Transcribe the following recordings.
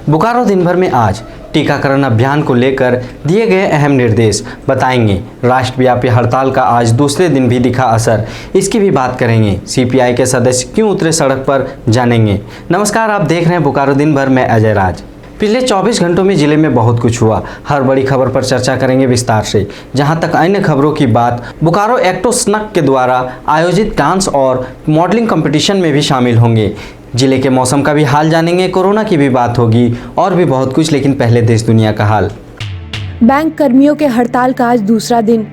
बोकारो दिन भर में आज टीकाकरण अभियान को लेकर दिए गए अहम निर्देश बताएंगे। राष्ट्रव्यापी हड़ताल का आज दूसरे दिन भी दिखा असर, इसकी भी बात करेंगे। सीपीआई के सदस्य क्यों उतरे सड़क पर, जानेंगे। नमस्कार, आप देख रहे हैं बोकारो दिन भर, मैं अजय राज। पिछले 24 घंटों में जिले में बहुत कुछ हुआ। हर बड़ी खबर पर चर्चा करेंगे विस्तार से। जहां तक अन्य खबरों की बात, बोकारो एक्टो स्नक के द्वारा आयोजित डांस और मॉडलिंग कंपटीशन में भी शामिल होंगे। जिले के मौसम का भी हाल जानेंगे, कोरोना की भी बात होगी और भी बहुत कुछ। लेकिन पहले देश दुनिया का हाल। बैंक कर्मियों के हड़ताल का आज दूसरा दिन।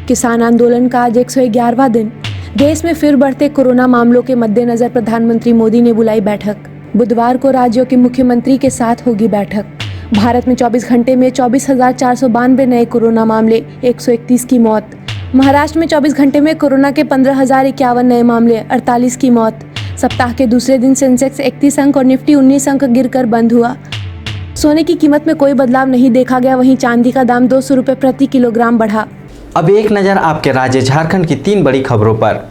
किसान आंदोलन का आज 111वां दिन। देश में फिर बढ़ते कोरोना मामलों के मद्देनजर प्रधानमंत्री मोदी ने बुलाई बैठक। बुधवार को राज्यों के मुख्यमंत्री के साथ होगी बैठक। भारत में 24 घंटे में 24,492 नए कोरोना मामले, 131 की मौत। महाराष्ट्र में 24 घंटे में कोरोना के 15,051 नए मामले, 48 की मौत। सप्ताह के दूसरे दिन सेंसेक्स 31 अंक और निफ्टी 19 अंक गिरकर बंद हुआ। सोने की कीमत में कोई बदलाव नहीं देखा गया, वहीं चांदी का दाम 200 रुपये प्रति किलोग्राम बढ़ा। अब एक नज़र आपके राज्य झारखंड की 3 बड़ी खबरों पर।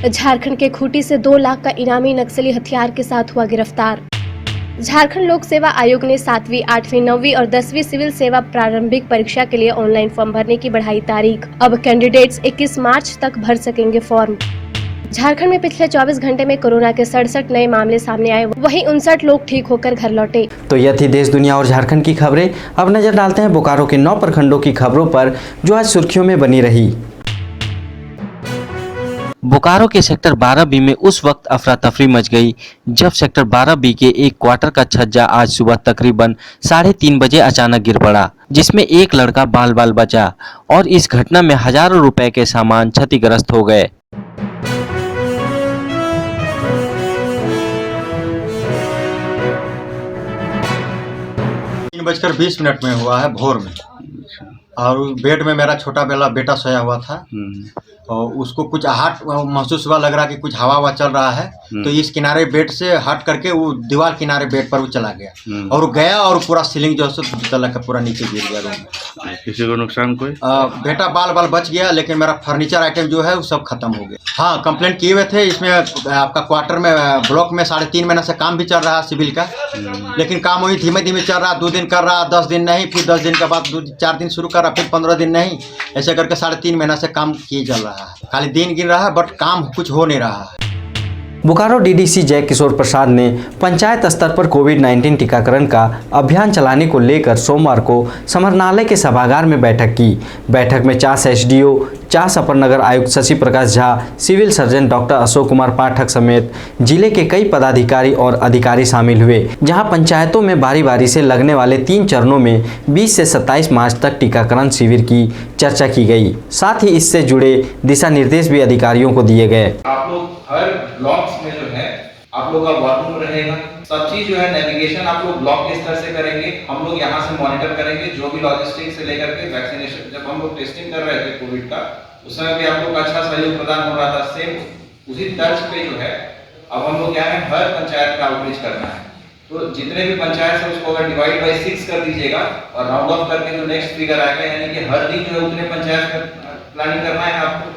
झारखंड के खूंटी से 2 लाख का इनामी नक्सली हथियार के साथ हुआ गिरफ्तार। झारखंड लोक सेवा आयोग ने 7वीं, 8वीं, 9वीं और 10वीं सिविल सेवा प्रारंभिक परीक्षा के लिए ऑनलाइन फॉर्म भरने की बढ़ाई तारीख। अब कैंडिडेट्स 21 मार्च तक भर सकेंगे फॉर्म। झारखंड में पिछले 24 घंटे में कोरोना के 67 नए मामले सामने आए, वहीं 59 लोग ठीक होकर घर लौटे। तो यह थी देश दुनिया और झारखंड की खबरें। अब नजर डालते हैं बोकारो के 9 प्रखंडों की खबरों पर, जो आज सुर्खियों में बनी रही। बोकारो के सेक्टर 12B में उस वक्त अफरा तफरी मच गई जब सेक्टर 12B के एक क्वार्टर का छज्जा आज सुबह तकरीबन 3:30 बजे अचानक गिर पड़ा, जिसमें एक लड़का बाल बाल बचा और इस घटना में हजारों रुपए के सामान क्षतिग्रस्त हो गए। 3:20 में हुआ है, भोर में। और बेड में मेरा छोटा बेटा सोया हुआ था और उसको कुछ आहट महसूस हुआ, लग रहा कि कुछ हवा चल रहा है। तो इस किनारे बेड से हट करके वो दीवार किनारे बेड पर वो चला गया और वो गया और पूरा सीलिंग जो है तला का पूरा नीचे गिर गया रूम में। किसी को नुकसान कोई? बेटा बाल बच गया, लेकिन मेरा फर्नीचर आइटम जो है वो सब खत्म हो गया। हाँ, कंप्लेंट किए हुए थे। इसमें आपका क्वार्टर में ब्लॉक में 3.5 महीना से काम भी चल रहा है सिविल का, लेकिन काम वही धीमे धीमे चल रहा है। 2 दिन कर रहा, 10 दिन नहीं, फिर 10 दिन के बाद 4 दिन शुरू कर रहा, फिर 15 दिन नहीं, ऐसे करके 3.5 महीना से काम किए चल रहा है। खाली दिन गिन रहा है, बट काम कुछ हो नहीं रहा है। बोकारो डीडीसी जय किशोर प्रसाद ने पंचायत स्तर पर कोविड-19 टीकाकरण का अभियान चलाने को लेकर सोमवार को समरनालय के सभागार में बैठक की। बैठक में चास एसडीओ, चास अपर नगर आयुक्त Shashi Prakash Jha, civil surgeon doctor Ashok Kumar Pathak समेत जिले के कई पदाधिकारी और अधिकारी शामिल हुए, जहां पंचायतों में बारी बारी से लगने वाले 3 चरणों में 20 से 27 मार्च तक टीकाकरण शिविर की चर्चा की गई। साथ ही इससे जुड़े दिशा निर्देश भी अधिकारियों को दिए गए। आप लोग हर ब्लॉक्स में जो है आप लोग का वॉर रूम रहेगा, सब चीज जो है नेविगेशन आप लोग ब्लॉक के स्तर से करेंगे। हम लोग यहाँ से मॉनिटर करेंगे, जो भी लॉजिस्टिक से लेकर के वैक्सीनेशन। जब हम लोग टेस्टिंग कर रहे थे कोविड का, उस समय भी आप लोग का अच्छा सहयोग प्रदान हो रहा था। सेम उसी तर्ज पे जो है अब हम लोग क्या है, हर पंचायत का आउटरीच करना है। तो जितने भी पंचायत है उसको अगर डिवाइड बाई 6 कर दीजिएगा और राउंड ऑफ करके जो नेक्स्ट फिगर आएगा, यानी कि हर दिन जो है उतने पंचायत का प्लानिंग करना है आपको।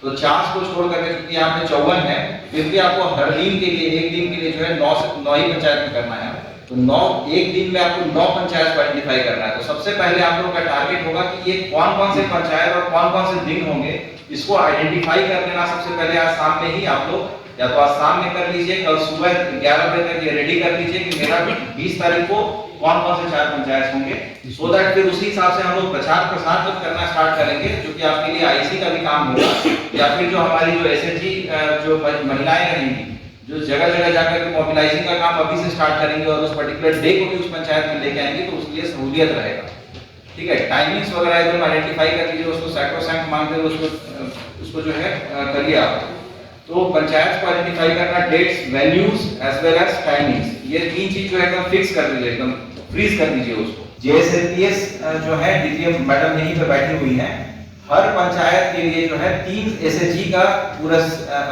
तो 4 को छोड़ करके क्योंकि यहाँ पे 54 है, फिर भी आपको हर दिन के लिए, एक दिन के लिए जो है 9 ही पंचायत में करना है। तो 9 एक दिन में आपको 9 पंचायत को आइडेंटिफाई करना है। तो सबसे पहले आप लोगों का टारगेट होगा कि ये कौन-कौन से पंचायत और कौन-कौन से दिन होंगे, इसको आइडेंटिफाई कर लेना। सबसे पहले आज शाम में ही आप लोग, या तो आज शाम में कर लीजिए, कल सुबह 11 बजे तक ये रेडी कर लीजिए कि मेरा 20 तारीख को कौन-कौन से 4 पंचायत होंगे, सो दैट फिर उसी हिसाब से हम लोग प्रचार प्रसार जब करना स्टार्ट करेंगे, क्योंकि आपके लिए आईसी का भी काम होगा, या फिर जो हमारी जो एसएचजी जो महिलाएं रहेंगी, जो जगह जगह जाकर के मोबिलाइजिंग का काम अभी से स्टार्ट करेंगे और उस पर्टिकुलर डे को भी उस पंचायत में लेके आएंगे, तो उसके लिए सहूलियत रहेगा। ठीक है, टाइमिंग्स वगैरह एकदम आइडेंटिफाई कर लीजिए, उसको सैक्रोसैंक्ट मानते हुए उसको जो है करिए आप। तो पंचायत को आइडेंटिफाई करना, dates, venues as well as timings, ये 3 चीज जो है एकदम फिक्स कर दीजिए, एकदम फ्रीज कर दीजिए उसको। जेएसएलपीएस जो है डीजीएम मैडम यहीं पे बैठी हुई हैं, हर पंचायत के लिए जो है 3 एसएचजी का पूरा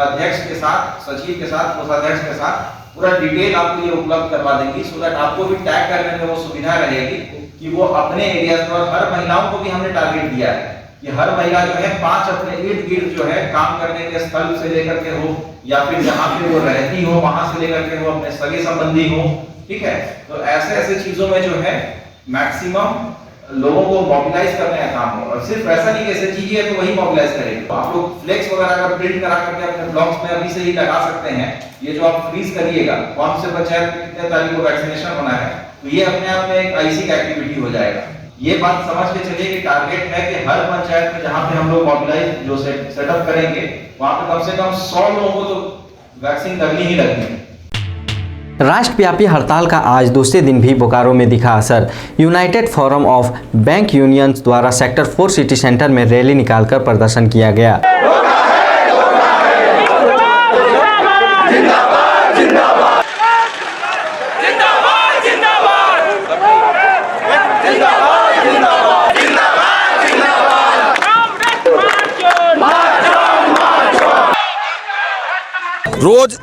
अध्यक्ष के साथ, सचिव के साथ, कोषाध्यक्ष के साथ पूरा डिटेल आपको ये उपलब्ध करवा देंगी, सो दैट आपको भी टैग करने में वो सुविधा रहेगी कि वो अपने एरियाज पर, हर महिलाओं को भी हमने टारगेट दिया है कि हर महिला जो है 5 अपने इर्द गिर्द जो है काम करने के स्थल से लेकर के हो, या फिर जहाँ पे वो रहती हो वहां से लेकर के हो, अपने सगे संबंधी हो, ठीक है, तो ऐसे ऐसे चीजों में जो है मैक्सिमम लोगों को मोबिलाइज करने का काम हो। और सिर्फ ऐसा नहीं कि ऐसे चीजें है तो वही मोबिलाइज करेंगे। तो आप लोग फ्लेक्स वगैरह अगर प्रिंट करा करके अपने ब्लॉक्स में अभी से ही लगा सकते हैं। ये जो आप फ्रीज करिएगा कौन से पंचायत में कितने तारीख को वैक्सीनेशन होना है, तो ये अपने आप में एक आईसी एक्टिविटी हो जाएगा। ये बात समझ के चलिए कि टारगेट है कि हर पंचायत में जहां पे हम लोग मोबिलाइज जो सेटअप करेंगे वहां पे कम से कम 100 लोगों को तो वैक्सीन लगनी ही लगनी है। राष्ट्रव्यापी हड़ताल का आज दूसरे दिन भी बोकारो में दिखा असर। United forum of bank unions द्वारा सेक्टर 4 सिटी सेंटर में रैली निकालकर प्रदर्शन किया गया।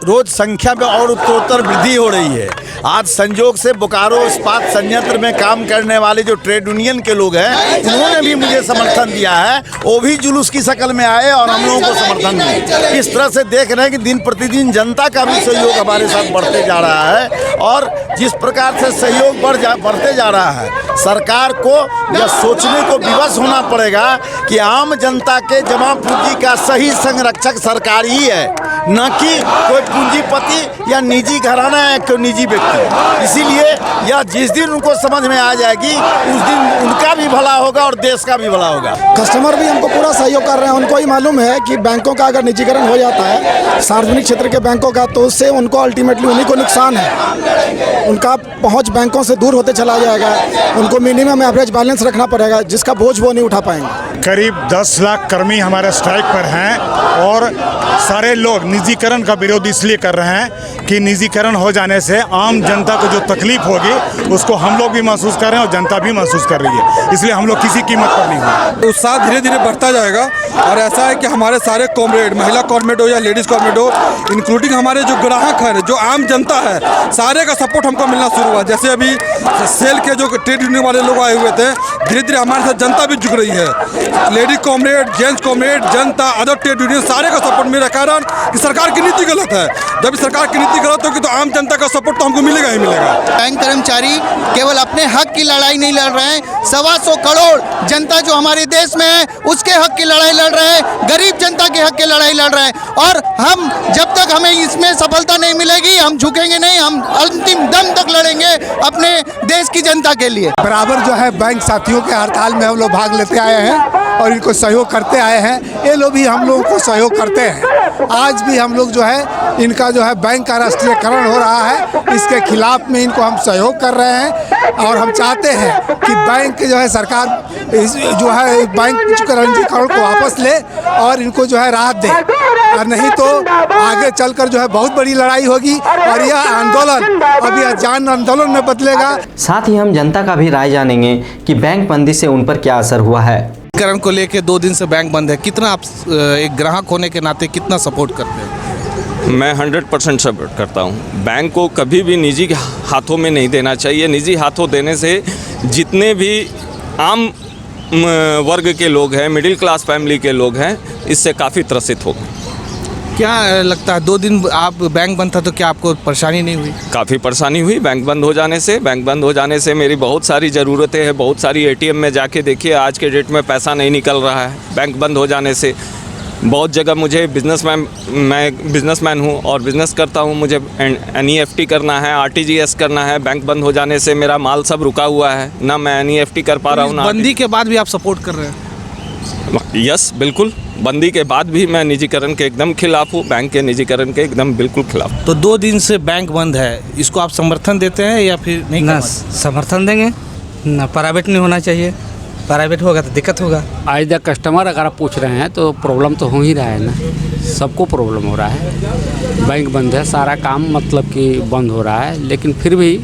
रोज संख्या में और उत्तरोत्तर वृद्धि हो रही है। आज संयोग से बोकारो इस्पात संयंत्र में काम करने वाले जो ट्रेड यूनियन के लोग हैं उन्होंने भी मुझे समर्थन दिया है। वो भी जुलूस की शक्ल में आए और हम लोगों को समर्थन दिया। इस तरह से देख रहे हैं कि दिन प्रतिदिन जनता का भी सहयोग हमारे साथ बढ़ते जा रहा है। और जिस प्रकार से सहयोग बढ़ते जा रहा है, सरकार को यह सोचने को विवश होना पड़ेगा कि आम जनता के जमा पूंजी का सही संरक्षक सरकार ही है, न कि कोई पूंजीपति या निजी घराना या कोई निजी व्यक्ति। इसीलिए यह जिस दिन उनको समझ में आ जाएगी उस दिन उनका भी भला होगा और देश का भी भला होगा। कस्टमर भी हमको पूरा सहयोग कर रहे हैं। उनको ही मालूम है कि बैंकों का अगर निजीकरण हो जाता है सार्वजनिक क्षेत्र के बैंकों का, तो उससे उनको अल्टीमेटली उन्हीं को नुकसान है। उनका पहुंच बैंकों से दूर होते चला जाएगा। उनको मिनिमम एवरेज बैलेंस रखना पड़ेगा, जिसका बोझ वो नहीं उठा पाएंगे। करीब 10 लाख कर्मी हमारे स्ट्राइक पर हैं और सारे लोग निजीकरण का विरोध इसलिए कर रहे हैं कि निजीकरण हो जाने से आम जनता को जो तकलीफ होगी उसको हम लोग भी महसूस कर रहे हैं और जनता भी महसूस कर रही है। इसलिए हम लोग किसी कीमत पर नहीं हुए। उत्साह धीरे धीरे बढ़ता जाएगा और ऐसा है कि हमारे सारे कॉमरेड, महिला कॉमरेड हो या लेडीज़ कॉमरेड हो, इंक्लूडिंग हमारे जो ग्राहक हैं, जो आम जनता है, सारे का सपोर्ट हमको मिलना शुरू हुआ। जैसे अभी सेल के जो ट्रेड यूनियन वाले लोग आए हुए थे, धीरे धीरे हमारे साथ जनता भी जुड़ रही है। लेडीज कॉमरेड, जेंट्स कॉमरेड, जनता, अदर ट्रेड यूनियन सारे का सपोर्ट मेरा कारण कि सरकार की नीति गलत है। जब सरकार की नीति गलत होगी तो आम जनता का सपोर्ट तो हमको मिलेगा ही मिलेगा। बैंक कर्मचारी केवल अपने हक की लड़ाई नहीं लड़ रहे हैं, 125 करोड़ जनता जो हमारे देश में है उसके हक की लड़ाई लड़ रहे हैं, गरीब जनता के हक की लड़ाई लड़ रहे हैं। और हम जब तक हमें इसमें सफलता नहीं मिलेगी हम झुकेंगे नहीं, हम अंतिम दम तक लड़ेंगे अपने देश की जनता के लिए। बराबर जो है बैंक साथियों के हड़ताल में हम लोग भाग लेते आए हैं और इनको सहयोग करते आए हैं। ये लोग भी हम लोगों को सहयोग करते हैं। आज भी हम लोग जो है इनका जो है बैंक का राष्ट्रीयकरण हो रहा है, इसके खिलाफ में इनको हम सहयोग कर रहे हैं। और हम चाहते हैं कि बैंक जो है सरकार जो है बैंक निजीकरण को वापस ले और इनको जो है राहत दे, और नहीं तो आगे चलकर जो है बहुत बड़ी लड़ाई होगी और यह आंदोलन अब यह जन आंदोलन में बदलेगा। साथ ही हम जनता का भी राय जानेंगे कि बैंक बंदी से उन पर क्या असर हुआ है। निजीकरण को लेके 2 दिन से बैंक बंद है, कितना आप एक ग्राहक होने के नाते कितना सपोर्ट करते हैं? मैं 100% सपोर्ट करता हूँ। बैंक को कभी भी निजी हाथों में नहीं देना चाहिए। निजी हाथों देने से जितने भी आम वर्ग के लोग हैं, मिडिल क्लास फैमिली के लोग हैं, इससे काफ़ी त्रसित हो गए। क्या लगता है 2 दिन आप बैंक बंद था तो क्या आपको परेशानी नहीं हुई? काफ़ी परेशानी हुई बैंक बंद हो जाने से। बैंक बंद हो जाने से मेरी बहुत सारी ज़रूरतें हैं। बहुत सारी एटीएम में जाके देखिए, आज के डेट में पैसा नहीं निकल रहा है बैंक बंद हो जाने से। बहुत जगह मुझे मैं बिजनेसमैन हूँ और बिज़नेस करता हूँ, मुझे NEFT करना है, RTGS करना है। बैंक बंद हो जाने से मेरा माल सब रुका हुआ है, ना मैं NEFT कर पा रहा हूँ। बंदी के बाद भी आप सपोर्ट कर रहे हैं? यस, बिल्कुल। बंदी के बाद भी मैं निजीकरण के एकदम खिलाफ हूँ, बैंक के निजीकरण के एकदम बिल्कुल खिलाफ। तो 2 दिन से बैंक बंद है, इसको आप समर्थन देते हैं या फिर नहीं? ना समर्थन देंगे ना, प्राइवेट नहीं होना चाहिए। प्राइवेट होगा तो दिक्कत होगा। आज द कस्टमर अगर आप पूछ रहे हैं तो प्रॉब्लम तो हो ही रहा है ना, सबको प्रॉब्लम हो रहा है। बैंक बंद है, सारा काम मतलब कि बंद हो रहा है, लेकिन फिर भी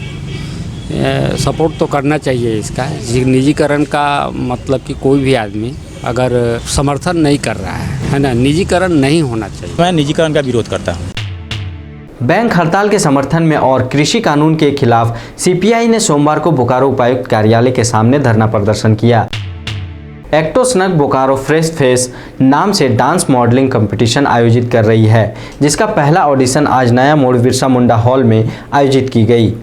सपोर्ट तो करना चाहिए इसका। निजीकरण का मतलब कि कोई भी आदमी अगर समर्थन नहीं कर रहा है ना, निजीकरण नहीं होना चाहिए। मैं निजीकरण का विरोध करता हूँ। बैंक हड़ताल के समर्थन में और कृषि कानून के खिलाफ CPI ने सोमवार को बोकारो उपायुक्त कार्यालय के सामने धरना प्रदर्शन किया। एक्टोस्नग बोकारो फ्रेश फेस नाम से डांस मॉडलिंग कंपटीशन आयोजित कर रही है, जिसका पहला ऑडिशन आज नया मोड़ बिरसा मुंडा हॉल में आयोजित की गई।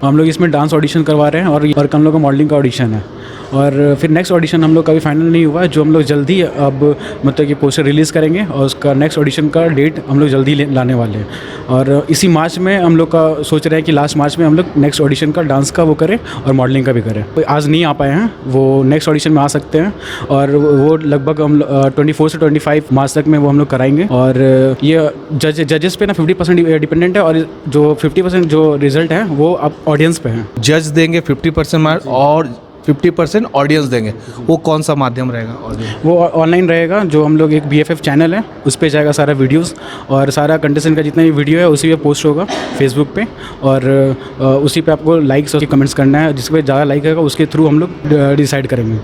हम लोग इसमें डांस ऑडिशन करवा रहे हैं और हम लोग का मॉडलिंग का ऑडिशन है। और फिर नेक्स्ट ऑडिशन हम लोग का अभी फाइनल नहीं हुआ है, जो हम लोग जल्दी अब मतलब कि पोस्टर रिलीज़ करेंगे और उसका नेक्स्ट ऑडिशन का डेट हम लोग जल्दी लाने वाले हैं। और इसी मार्च में हम लोग का सोच रहे हैं कि लास्ट मार्च में हम लोग नेक्स्ट ऑडिशन का डांस का वो करें और मॉडलिंग का भी करें। कोई आज नहीं आ पाए हैं, वो नेक्स्ट ऑडिशन में आ सकते हैं और वो लगभग हम 24 से 25 मार्च तक में वो हम लोग कराएंगे। और ये जजेस पे ना 50% डिपेंडेंट है और जो 50% जो रिजल्ट है वो अब ऑडियंस पे है। जज देंगे 50% मार्क्स और 50% ऑडियंस देंगे, वो कौन सा माध्यम रहेगा? वो ऑनलाइन रहेगा, जो हम लोग एक BFF चैनल है उस पर जाएगा सारा वीडियोस और सारा कंटेस्टेंट का जितना भी वीडियो है उसी पे पोस्ट होगा फेसबुक पे और उसी पे आपको लाइक्स और कमेंट्स करना है। जिस पे ज़्यादा लाइक होगा उसके थ्रू हम लोग डिसाइड करेंगे।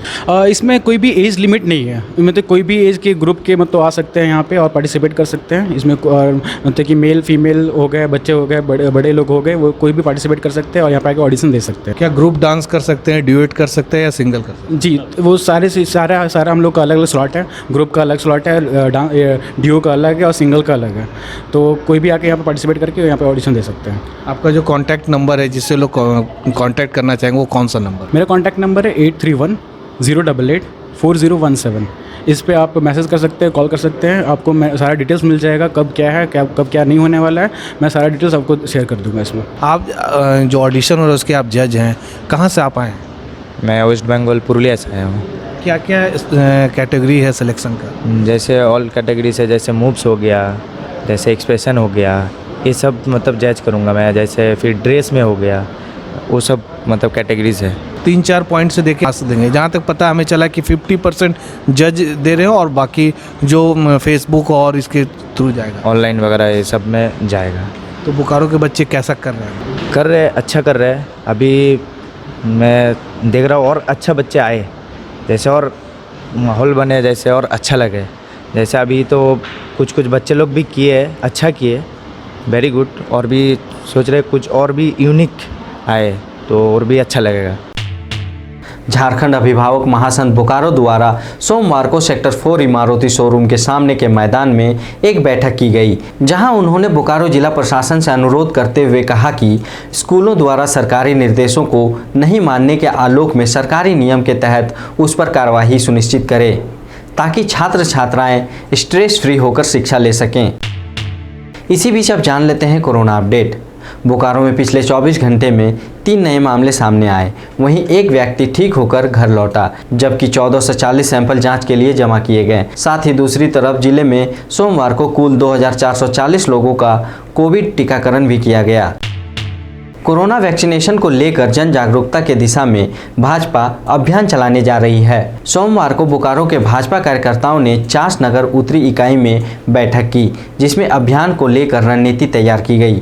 इसमें कोई भी एज लिमिट नहीं है, मतलब कोई भी एज के ग्रुप के मतलब आ सकते हैं यहाँ पे और पार्टिसिपेट कर सकते हैं इसमें। मतलब कि मेल फीमेल हो गए, बच्चे हो गए, बड़े लोग हो गए, वो कोई भी पार्टिसिपेट कर सकते हैं और यहाँ पे आके ऑडिशन दे सकते हैं। क्या ग्रुप डांस कर सकते हैं, ड्यूएट कर सकते हैं या सिंगल कर सकते हैं? जी, वो सारा हम लोग का अलग अलग स्लॉट है, ग्रुप का अलग स्लॉट है, ड्यूओ का अलग है और सिंगल का अलग है। तो कोई भी आके यहाँ पे पार्टिसिपेट करके यहाँ पे ऑडिशन दे सकते हैं। आपका जो कॉन्टैक्ट नंबर है जिससे लोग कॉन्टैक्ट करना चाहेंगे वो कौन सा नंबर? मेरा कॉन्टैक्ट नंबर है 8310884017। इस पे आप मैसेज कर सकते हैं, कॉल कर सकते हैं, आपको सारा डिटेल्स मिल जाएगा, कब क्या है, कब क्या नहीं होने वाला है। मैं सारा डिटेल्स आपको शेयर कर दूँगा इसमें। आप जो ऑडिशन हो रहा है उसके आप जज हैं, कहाँ से आप आए हैं? मैं वेस्ट बंगाल पुरुलिया से आया हूँ। क्या क्या कैटेगरी है सिलेक्शन का? जैसे ऑल कैटेगरी से, जैसे मूव्स हो गया, जैसे एक्सप्रेशन हो गया, ये सब मतलब जज करूँगा मैं। जैसे फिर ड्रेस में हो गया, वो सब मतलब कैटेगरीज है। 3-4 पॉइंट से देखे आंसर देंगे। जहाँ तक पता हमें चला कि 50% जज दे रहे हो और बाकी जो फेसबुक और इसके थ्रू जाएगा, ऑनलाइन वगैरह ये सब में जाएगा। तो बोकारो के बच्चे कैसा कर रहे हैं? अच्छा कर रहे हैं। अभी मैं देख रहा हूँ और अच्छा बच्चे आए, जैसे और माहौल बने, जैसे और अच्छा लगे। जैसे अभी तो कुछ बच्चे लोग भी किए, अच्छा किए, वेरी गुड। और भी सोच रहे कुछ और भी यूनिक आए तो और भी अच्छा लगेगा। झारखंड अभिभावक महासंघ बोकारो द्वारा सोमवार को सेक्टर 4 इमारती शोरूम के सामने के मैदान में एक बैठक की गई, जहां उन्होंने बोकारो जिला प्रशासन से अनुरोध करते हुए कहा कि स्कूलों द्वारा सरकारी निर्देशों को नहीं मानने के आलोक में सरकारी नियम के तहत उस पर कार्रवाई सुनिश्चित करे, ताकि छात्र छात्राएं स्ट्रेस फ्री होकर शिक्षा ले सकें। इसी बीच अब जान लेते हैं कोरोना अपडेट। बोकारो में पिछले 24 घंटे में 3 नए मामले सामने आए, वहीं एक व्यक्ति ठीक होकर घर लौटा, जबकि 1440 सैंपल जांच के लिए जमा किए गए। साथ ही दूसरी तरफ जिले में सोमवार को कुल 2440 लोगों का कोविड टीकाकरण भी किया गया। कोरोना वैक्सीनेशन को लेकर जन जागरूकता के दिशा में भाजपा अभियान चलाने जा रही है। सोमवार को बोकारो के भाजपा कार्यकर्ताओं ने चास नगर उत्तरी इकाई में बैठक की, जिसमें अभियान को लेकर रणनीति तैयार की गई।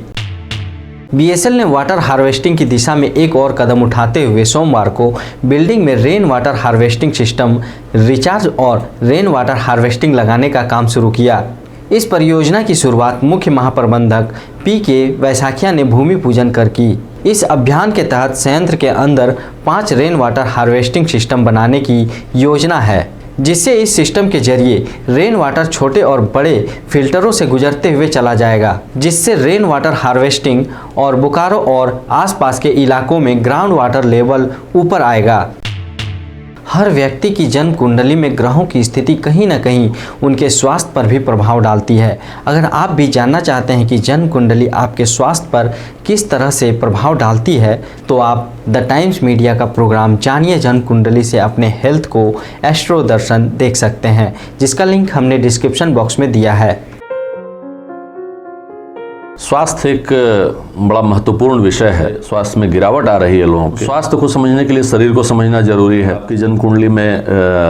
BSL ने वाटर हार्वेस्टिंग की दिशा में एक और कदम उठाते हुए सोमवार को बिल्डिंग में rain water harvesting system recharge और रेन वाटर हार्वेस्टिंग लगाने का काम शुरू किया। इस परियोजना की शुरुआत मुख्य महाप्रबंधक PK वैसाखिया ने भूमि पूजन कर की। इस अभियान के तहत संयंत्र के अंदर 5 रेन वाटर हार्वेस्टिंग सिस्टम बनाने की योजना है, जिससे इस सिस्टम के जरिए रेन वाटर छोटे और बड़े फिल्टरों से गुजरते हुए चला जाएगा, जिससे रेन वाटर हार्वेस्टिंग और बोकारो और आसपास के इलाकों में ग्राउंड वाटर लेवल ऊपर आएगा। हर व्यक्ति की जन्म कुंडली में ग्रहों की स्थिति कहीं न कहीं उनके स्वास्थ्य पर भी प्रभाव डालती है। अगर आप भी जानना चाहते हैं कि जन्म कुंडली आपके स्वास्थ्य पर किस तरह से प्रभाव डालती है, तो आप द टाइम्स मीडिया का प्रोग्राम जानिए जन्म कुंडली से अपने हेल्थ को एस्ट्रो दर्शन देख सकते हैं, जिसका लिंक हमने डिस्क्रिप्शन बॉक्स में दिया है। स्वास्थ्य एक बड़ा महत्वपूर्ण विषय है। स्वास्थ्य में गिरावट आ रही है लोगों के। स्वास्थ्य को समझने के लिए शरीर को समझना जरूरी है कि जन्म कुंडली में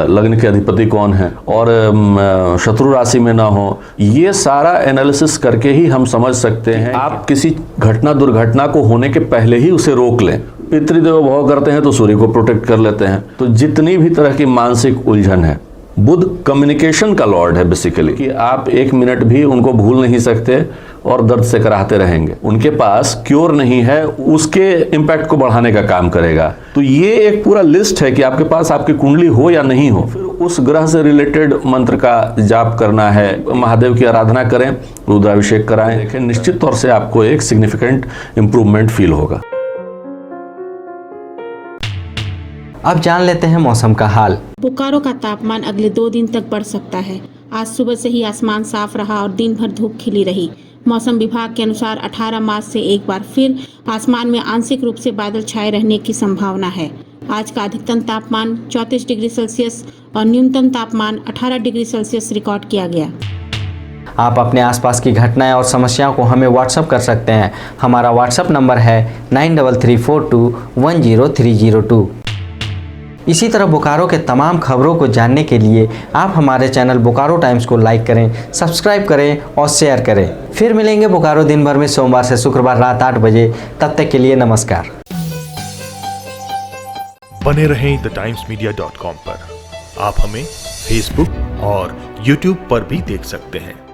लग्न के अधिपति कौन है और शत्रु राशि में ना हो। ये सारा एनालिसिस करके ही हम समझ सकते हैं। आप किसी घटना दुर्घटना को होने के पहले ही उसे रोक लें। पितृदेव भव करते हैं तो सूर्य को प्रोटेक्ट कर लेते हैं। तो जितनी भी तरह की मानसिक उलझन है, बुध कम्युनिकेशन का लॉर्ड है बेसिकली, कि आप 1 मिनट भी उनको भूल नहीं सकते और दर्द से कराहते रहेंगे। उनके पास क्योर नहीं है, उसके इम्पैक्ट को बढ़ाने का काम करेगा। तो ये एक पूरा लिस्ट है कि आपके पास आपकी कुंडली हो या नहीं हो। फिर उस ग्रह से रिलेटेड मंत्र का जाप करना है, महादेव की आराधना करें, रुद्राभिषेक कराएं। देखें, निश्चित तौर से आपको एक सिग्निफिकेंट इम्प्रूवमेंट फील होगा। अब जान लेते हैं मौसम का हाल। बोकारो का तापमान अगले 2 दिन तक बढ़ सकता है। आज सुबह से ही आसमान साफ रहा और दिन भर धूप खिली रही। मौसम विभाग के अनुसार 18 मार्च से एक बार फिर आसमान में आंशिक रूप से बादल छाए रहने की संभावना है। आज का अधिकतम तापमान 34 डिग्री सेल्सियस और न्यूनतम तापमान 18 डिग्री सेल्सियस रिकॉर्ड किया गया। आप अपने आसपास की घटनाएं और समस्याओं को हमें व्हाट्सएप कर सकते हैं। हमारा व्हाट्सएप नंबर है 9334210302। इसी तरह बोकारो के तमाम खबरों को जानने के लिए आप हमारे चैनल बोकारो टाइम्स को लाइक करें, सब्सक्राइब करें और शेयर करें। फिर मिलेंगे बोकारो दिन भर में सोमवार से शुक्रवार रात 8 बजे। तब तक के लिए नमस्कार। बने रहें thetimesmedia.com पर। आप हमें फेसबुक और यूट्यूब पर भी देख सकते हैं।